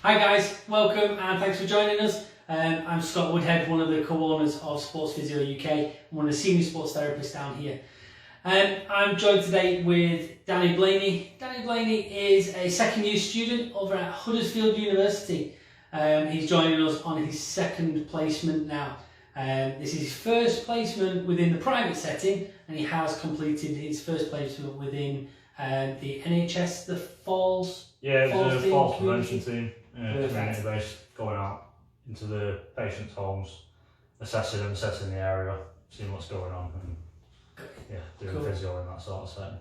Hi guys, welcome and thanks for joining us. I'm Scott Woodhead, one of the co-owners of Sports Physio UK, and one of the senior sports therapists down here. I'm joined today with Danny Blaney. Danny Blaney is a second year student over at Huddersfield University. He's joining us on his second placement now. This is his first placement within the private setting, and he has completed his first placement within the NHS, the Falls. Yeah, it was a falls community. prevention team, community based, going out into the patients' homes, assessing the area, seeing what's going on, and doing physio in that sort of setting.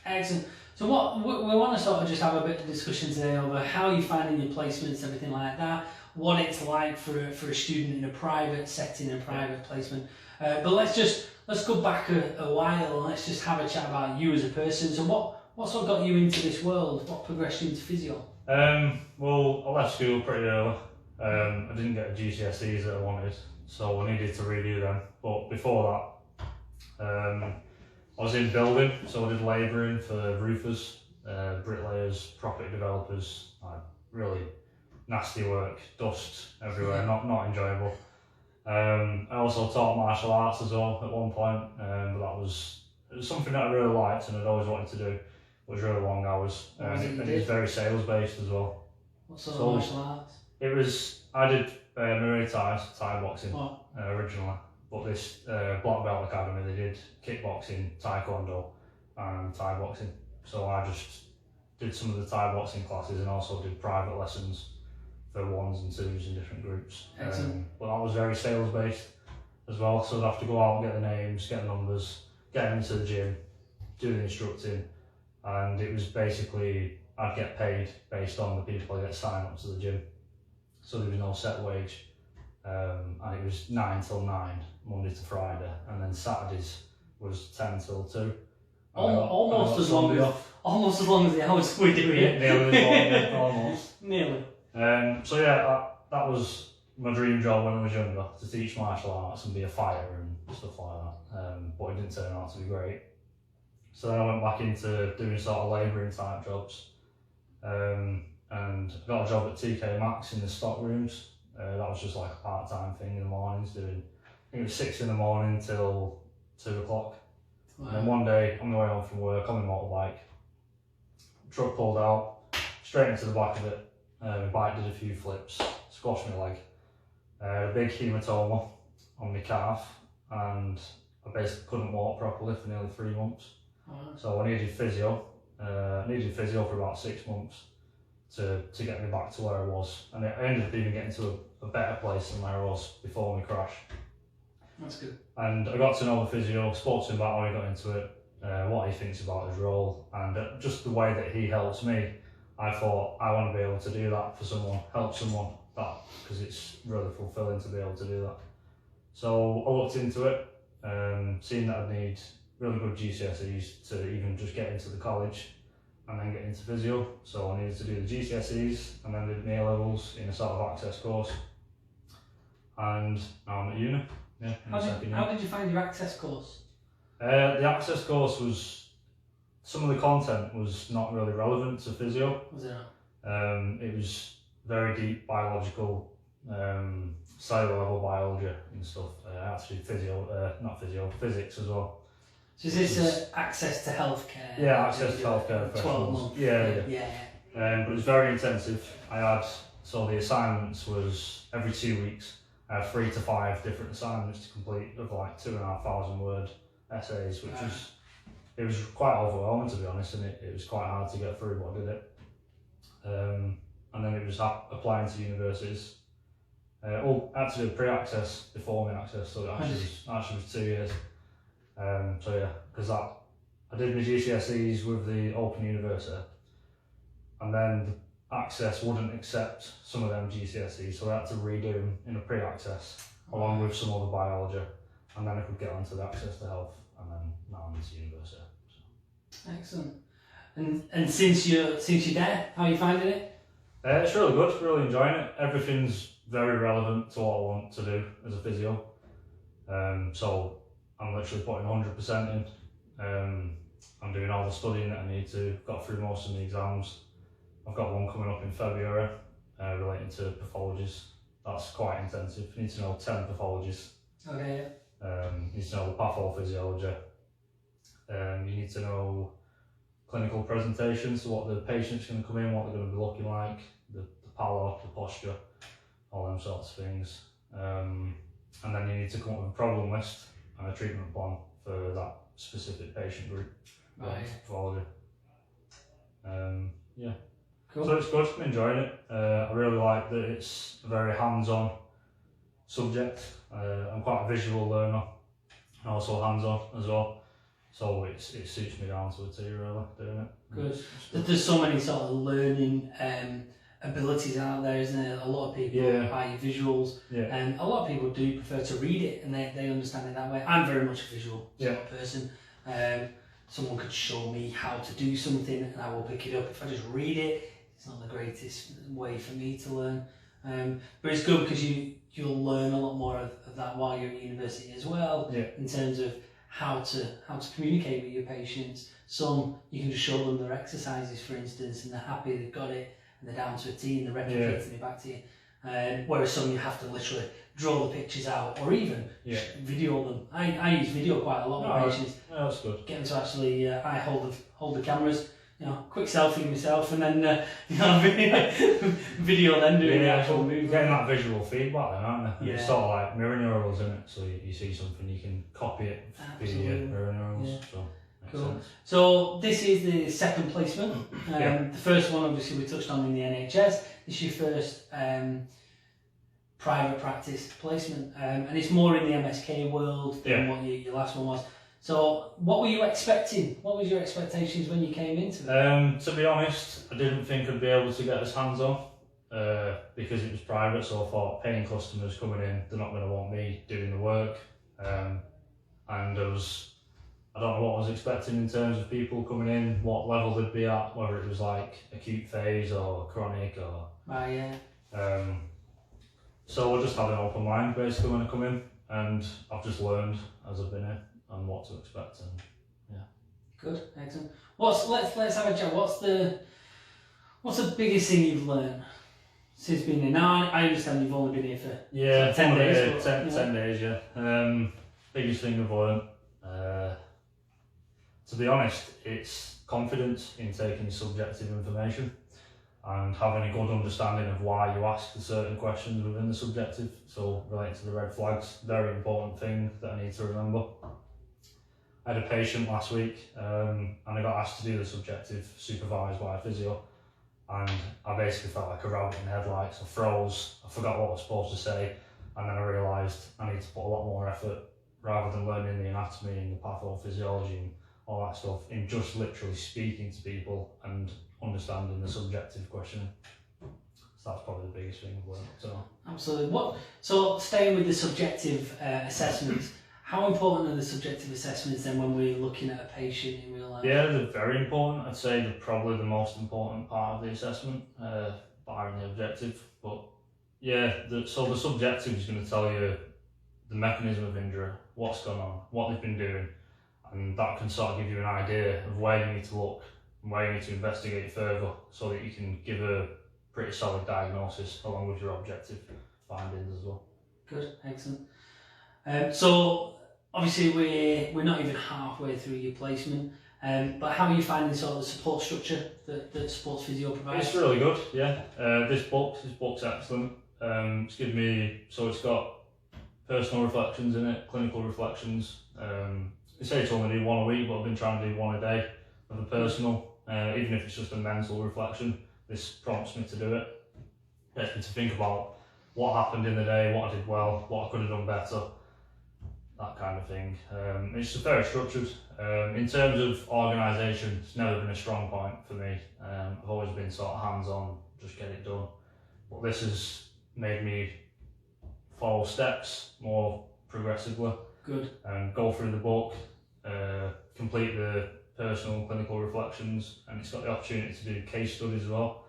Excellent. So what we want to sort of just have a bit of discussion today over how you're finding your placements, everything like that, what it's like for a student in a private setting, a private placement. But let's go back a while and let's just have a chat about you as a person. So what sort of got you into this world? What progressed you into physio? Well, I left school pretty early. I didn't get the GCSEs that I wanted, so I needed to redo them. But before that, I was in building, so I did labouring for roofers, bricklayers, property developers. Really nasty work, dust everywhere, not enjoyable. I also taught martial arts as well at one point, but it was something that I really liked and I'd always wanted to do. It was really long hours, and it was very sales based as well. What sort of martial arts? I did Muay Thai boxing What? originally, but this Black Belt Academy, they did kickboxing, taekwondo and Thai boxing. So I just did some of the Thai boxing classes and also did private lessons for ones and twos in different groups. But that was very sales based as well, so I'd have to go out and get the names, get the numbers, get them into the gym, do the instructing, and it was basically I'd get paid based on the people I get signed up to the gym. So there was no set wage, and it was 9 till 9, Monday to Friday, and then Saturdays was 10 till 2. Almost as long as the hours we do here. Nearly as long, almost. Nearly. So yeah, that was my dream job when I was younger, to teach martial arts and be a fighter and stuff like that. But it didn't turn out to be great. So then I went back into doing sort of labouring type jobs, and I got a job at TK Maxx in the stock rooms. That was just like a part-time thing in the mornings, doing, I think it was 6 in the morning till 2 o'clock. Wow. And then one day, on my way home from work on my motorbike, truck pulled out, straight into the back of it. My bike did a few flips, squashed my leg. A big hematoma on my calf, and I basically couldn't walk properly for nearly 3 months. Wow. So I needed physio. For about 6 months to get me back to where I was, and I ended up even getting to a better place than where I was before my crash. That's good. And I got to know the physio, spoke to him about how he got into it, what he thinks about his role, and just the way that he helps me. I thought, I want to be able to do that for someone, help someone, because it's really fulfilling to be able to do that. So I looked into it, seeing that I'd need really good GCSEs to even just get into the college and then get into physio. So I needed to do the GCSEs and then did my A-levels in a sort of access course. And now I'm at uni. Yeah, how did you find your access course? The access course was, some of the content was not really relevant to physio. Was it not? It was very deep biological, cellular level biology and stuff. I had to do physics as well. So is this access to healthcare? Yeah, access to healthcare professionals. 12 months. Yeah. But it was very intensive. So the assignments was every 2 weeks. I had 3 to 5 different assignments to complete of like 2,500 word essays, which it was quite overwhelming, to be honest, and it was quite hard to get through, but I did it. And then it was applying to universities. I had to do pre-access before my access, so it actually was 2 years. So yeah, because I did my GCSEs with the Open University, and then the access wouldn't accept some of them GCSEs, so I had to redo them in a pre-access along with some other biology, and then I could get onto the access to health, and then now I'm into university. So. Excellent. And since you're there, how are you finding it? It's really good, really enjoying it. Everything's very relevant to what I want to do as a physio. So I'm literally putting 100% in. I'm doing all the studying that I need to. Got through most of the exams. I've got one coming up in February relating into pathologies. That's quite intensive. You need to know 10 pathologies. Okay. You need to know pathophysiology. You need to know clinical presentations, so what the patient's going to come in, what they're going to be looking like, the pallor, the posture, all them sorts of things. And then you need to come up with a problem list and a treatment plan for that specific patient group. Right. Pathology. Yeah. Cool. So it's good, I'm enjoying it. I really like that it's a very hands-on subject. I'm quite a visual learner, and also hands-on as well. So it suits me down to a T, really, doing it. Good. There's so many sort of learning abilities out there, isn't there? A lot of people buy visuals, and a lot of people do prefer to read it, and they understand it that way. I'm very much a visual sort of person. Someone could show me how to do something, and I will pick it up. If I just read it, it's not the greatest way for me to learn. But it's good because you'll learn a lot more of that while you're at university as well, in terms of how to communicate with your patients. Some you can just show them their exercises, for instance, and they're happy, they've got it, and they're down to a T, and they're replicating it back to you. Whereas some you have to literally draw the pictures out, or even video them. I use video quite a lot with patients. Yeah, that's good. Get them to actually, I hold the cameras, quick selfie of myself, and then video them doing the actual movement. Getting that visual feedback then, aren't they? It's sort of like mirror neurals, isn't it? So you see something, you can copy it via mirror neurals. So makes sense. So this is the second placement. The first one, obviously, we touched on in the NHS. This is your first private practice placement, and it's more in the MSK world than what your last one was. So what were you expecting? What was your expectations when you came into it? To be honest, I didn't think I'd be able to get as hands-on because it was private, so I thought paying customers coming in, they're not going to want me doing the work. And I don't know what I was expecting in terms of people coming in, what level they'd be at, whether it was like acute phase or chronic or... So I just had an open mind basically when I come in, and I've just learned as I've been here and what to expect. And good, excellent. Let's have a chat. What's the biggest thing you've learned since being here? Now I understand you've only been here for 10 days. 10 days, biggest thing I've learned. To be honest, it's confidence in taking subjective information and having a good understanding of why you ask the certain questions within the subjective. So relating to the red flags, very important thing that I need to remember. I had a patient last week and I got asked to do the subjective supervised by a physio, and I basically felt like a rabbit in the headlights. I froze, I forgot what I was supposed to say, and then I realised I need to put a lot more effort rather than learning the anatomy and the pathophysiology and all that stuff, in just literally speaking to people and understanding the subjective question. So that's probably the biggest thing I've learned. So. Absolutely. So staying with the subjective assessments, how important are the subjective assessments then when we're looking at a patient in real life? Yeah, they're very important. I'd say they're probably the most important part of the assessment, barring the objective. But so the subjective is going to tell you the mechanism of injury, what's gone on, what they've been doing, and that can sort of give you an idea of where you need to look and where you need to investigate further, so that you can give a pretty solid diagnosis along with your objective findings as well. Good, excellent. So obviously we're not even halfway through your placement, but how are you finding sort of the support structure that Sports Physio provides? It's really good, This book's excellent. It's got personal reflections in it, clinical reflections. They say to only do one a week, but I've been trying to do one a day for the personal, even if it's just a mental reflection. This prompts me to do it. Gets me to think about what happened in the day, what I did well, what I could have done better, that kind of thing. It's just very structured. In terms of organisation, it's never been a strong point for me. I've always been sort of hands-on, just get it done. But this has made me follow steps more progressively. Good. Go through the book, complete the personal and clinical reflections, and it's got the opportunity to do case studies as well.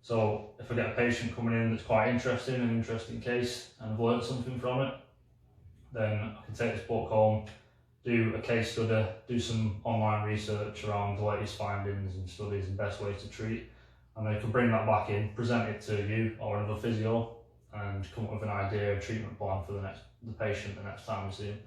So if I get a patient coming in that's quite interesting, an interesting case, and I've learned something from it, then I can take this book home, do a case study, do some online research around the latest findings and studies and best ways to treat, and they can bring that back in, present it to you or another physio, and come up with an idea, a treatment plan for the patient the next time you see them.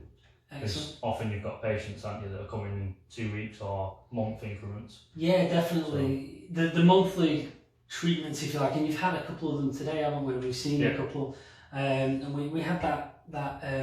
Because often you've got patients, aren't you, that are coming in 2 weeks or month increments. Yeah, definitely. So, the monthly treatments, if you like, and you've had a couple of them today, haven't we? We've seen a couple, and we had that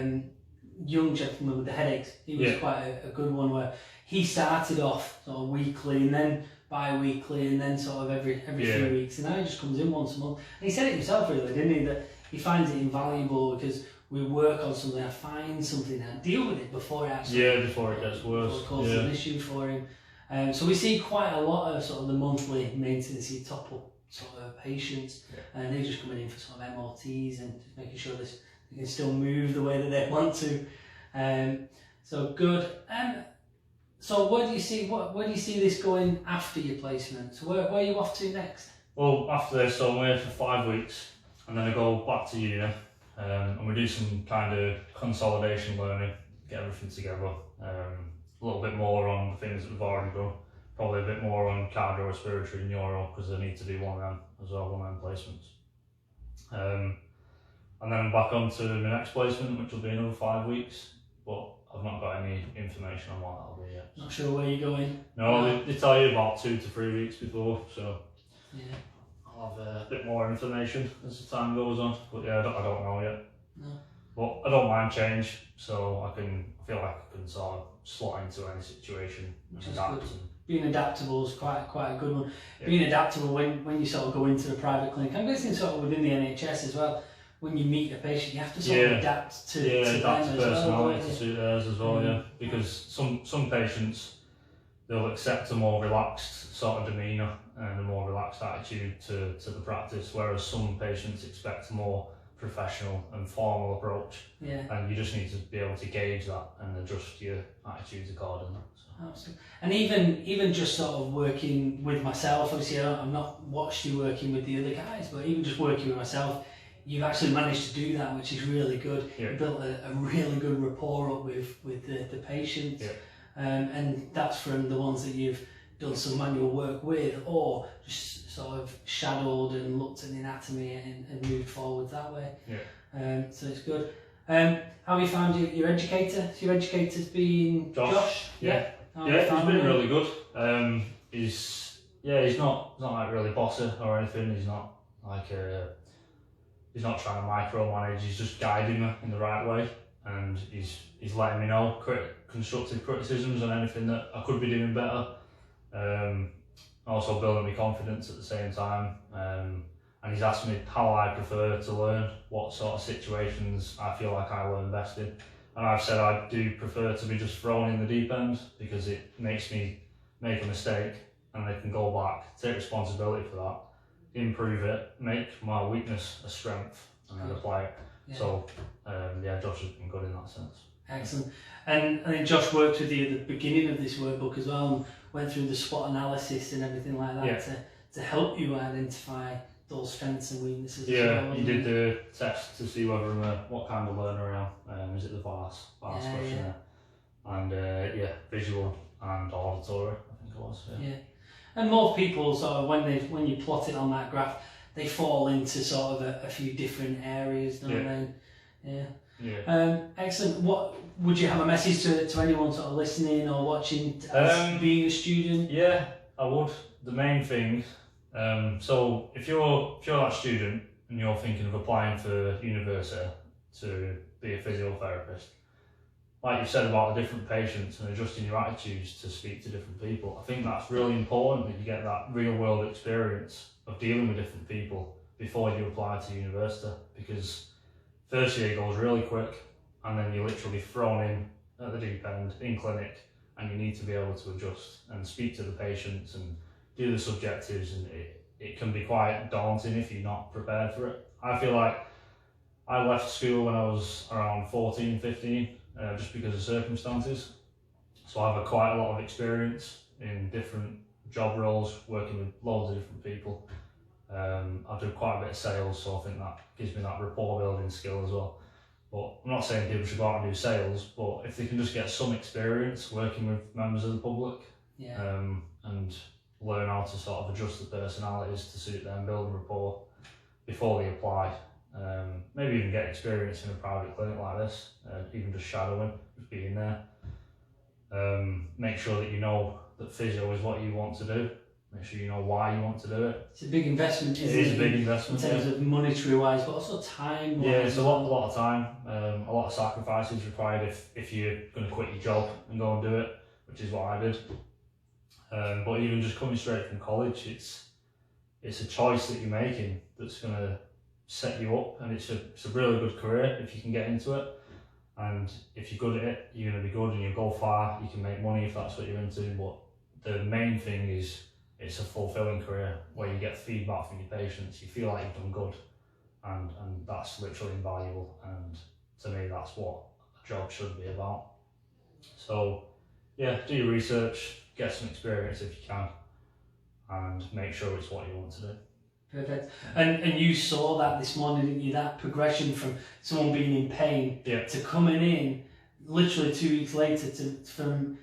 young gentleman with the headaches. He was quite a good one, where he started off sort of weekly and then bi-weekly and then sort of every few weeks, and now he just comes in once a month. And he said it himself, really, didn't he, that he finds it invaluable because we work on something, I find something and deal with it before it actually before it gets worse, before it causes an issue for him. So we see quite a lot of sort of the monthly maintenance, top up sort of patients, and they're just coming in for sort of MRTs and just making sure they can still move the way that they want to. So good. So where do you see this going after your placement? So where are you off to next? Well, after this, so I'm away for 5 weeks, and then I go back to uni, and we do some kind of consolidation learning, get everything together. A little bit more on the things that we've already done, probably a bit more on cardiorespiratory and neuro, because I need to do one of them as well, one of them placements. And then I'm back on to my next placement, which will be another 5 weeks, but I've not got any information on what that'll be yet. Not sure where you're going? No, they tell you about 2 to 3 weeks before, so yeah, I'll have a bit more information as the time goes on. But yeah, I don't know yet. No. But I don't mind change, so I feel like I can sort of slot into any situation and adapt. Being adaptable is quite a good one. Yeah. Being adaptable when you sort of go into the private clinic, I'm guessing sort of within the NHS as well. When you meet a patient, you have to sort of adapt to adapt them to personality as well, to suit theirs as well. Because some patients, they'll accept a more relaxed sort of demeanour and a more relaxed attitude to the practice, whereas some patients expect a more professional and formal approach. Yeah. And you just need to be able to gauge that and adjust your attitudes accordingly. So. Absolutely. And even just sort of working with myself, obviously I've not watched you working with the other guys, but even just working with myself, you've actually managed to do that, which is really good. Yeah. You built a really good rapport up with the patients, and that's from the ones that you've done some manual work with, or just sort of shadowed and looked at the anatomy and moved forward that way. Yeah. So it's good. How have you found your educator? So your educator's been Josh? Yeah. He's been really good. He's not like really bossy or anything. He's not like he's not trying to micromanage. He's just guiding me in the right way, and he's letting me know constructive criticisms on anything that I could be doing better. Also building my confidence at the same time. And he's asked me how I prefer to learn, what sort of situations I feel like I learn best in. And I've said I do prefer to be just thrown in the deep end, because it makes me make a mistake and I can go back, take responsibility for that, improve it, make my weakness a strength, and then apply it. Yeah. So Josh has been good in that sense. Excellent. And I think Josh worked with you at the beginning of this workbook as well, and went through the SWOT analysis and everything like that to help you identify those strengths and weaknesses. He did the test to see whether I'm what kind of learner I am. Is it the VARS questionnaire? And visual and auditory, I think it was. Yeah. And most people sort of when you plot it on that graph, they fall into sort of a few different areas, don't they? Yeah. Excellent. What would you have a message to anyone sort of listening or watching as being a student? Yeah, I would. The main thing. So if you're that student and you're thinking of applying for university to be a physiotherapist, like you said about the different patients and adjusting your attitudes to speak to different people, I think that's really important that you get that real world experience of dealing with different people before you apply to university, because first year goes really quick and then you're literally thrown in at the deep end in clinic, and you need to be able to adjust and speak to the patients and do the subjectives, and it can be quite daunting if you're not prepared for it. I feel like I left school when I was around 14, 15, just because of circumstances. So I've had quite a lot of experience in different job roles, working with loads of different people. I do quite a bit of sales, so I think that gives me that rapport building skill as well. But I'm not saying people should go out and do sales, but if they can just get some experience working with members of the public, and learn how to sort of adjust the personalities to suit them, build rapport before they apply. Maybe even get experience in a private clinic like this, even just shadowing, just being there. Make sure that you know that physio is what you want to do. Make sure you know why you want to do it. It's a big investment, isn't it? It is a big investment. In terms of monetary wise, but also time. Yeah, it's a lot of time, a lot of sacrifices required if you're going to quit your job and go and do it, which is what I did. But even just coming straight from college, it's a choice that you're making that's going to set you up, and it's a really good career if you can get into it. And if you're good at it, you're going to be good and you'll go far. You can make money if that's what you're into. But the main thing is it's a fulfilling career where you get feedback from your patients. You feel like you've done good, and that's literally invaluable. And to me, that's what a job should be about. So yeah, do your research, get some experience if you can, and make sure it's what you want to do. Perfect. And you saw that this morning, didn't you? That progression from someone being in pain to coming in literally 2 weeks later from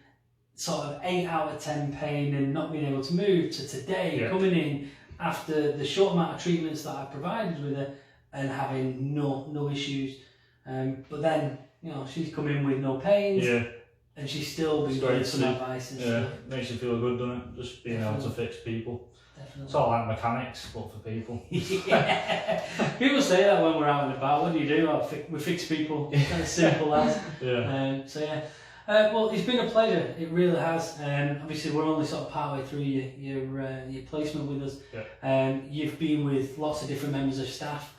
sort of 8 out of 10 pain and not being able to move to today coming in after the short amount of treatments that I provided with her and having no issues. But then, you know, she's come in with no pains and she's still been getting some advice and stuff. It makes you feel good, doesn't it? Just being able to fix people. Definitely. It's all like mechanics, but for people. Yeah. People say that when we're out and about. What do you do? We fix people. Kind of simple as. So yeah. Well, it's been a pleasure. It really has. Obviously, we're only sort of partway through your placement with us. You've been with lots of different members of staff.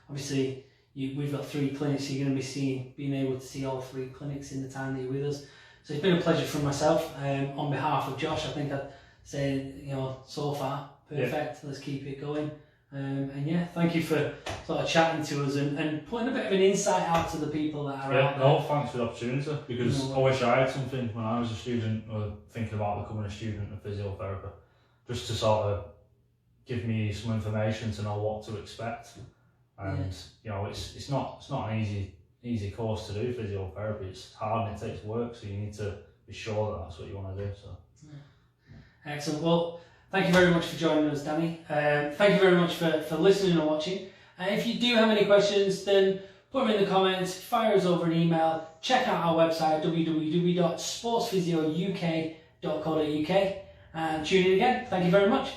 Obviously, we've got 3 clinics. You're going to be being able to see all 3 clinics in the time that you're with us. So it's been a pleasure for myself. On behalf of Josh, I think I'd say, you know, so far perfect. Let's keep it going. And yeah, thank you for sort of chatting to us and putting a bit of an insight out to the people that are out there. No, thanks for the opportunity, because I wish I had something when I was a student or thinking about becoming a student of physiotherapy, just to sort of give me some information to know what to expect. And you know, it's not an easy course to do, physiotherapy. It's hard and it takes work, so you need to be sure that that's what you want to do. So. Excellent. Well, thank you very much for joining us, Danny. Thank you very much for listening and watching. If you do have any questions, then put them in the comments, fire us over an email, check out our website www.sportsphysiouk.co.uk and tune in again. Thank you very much.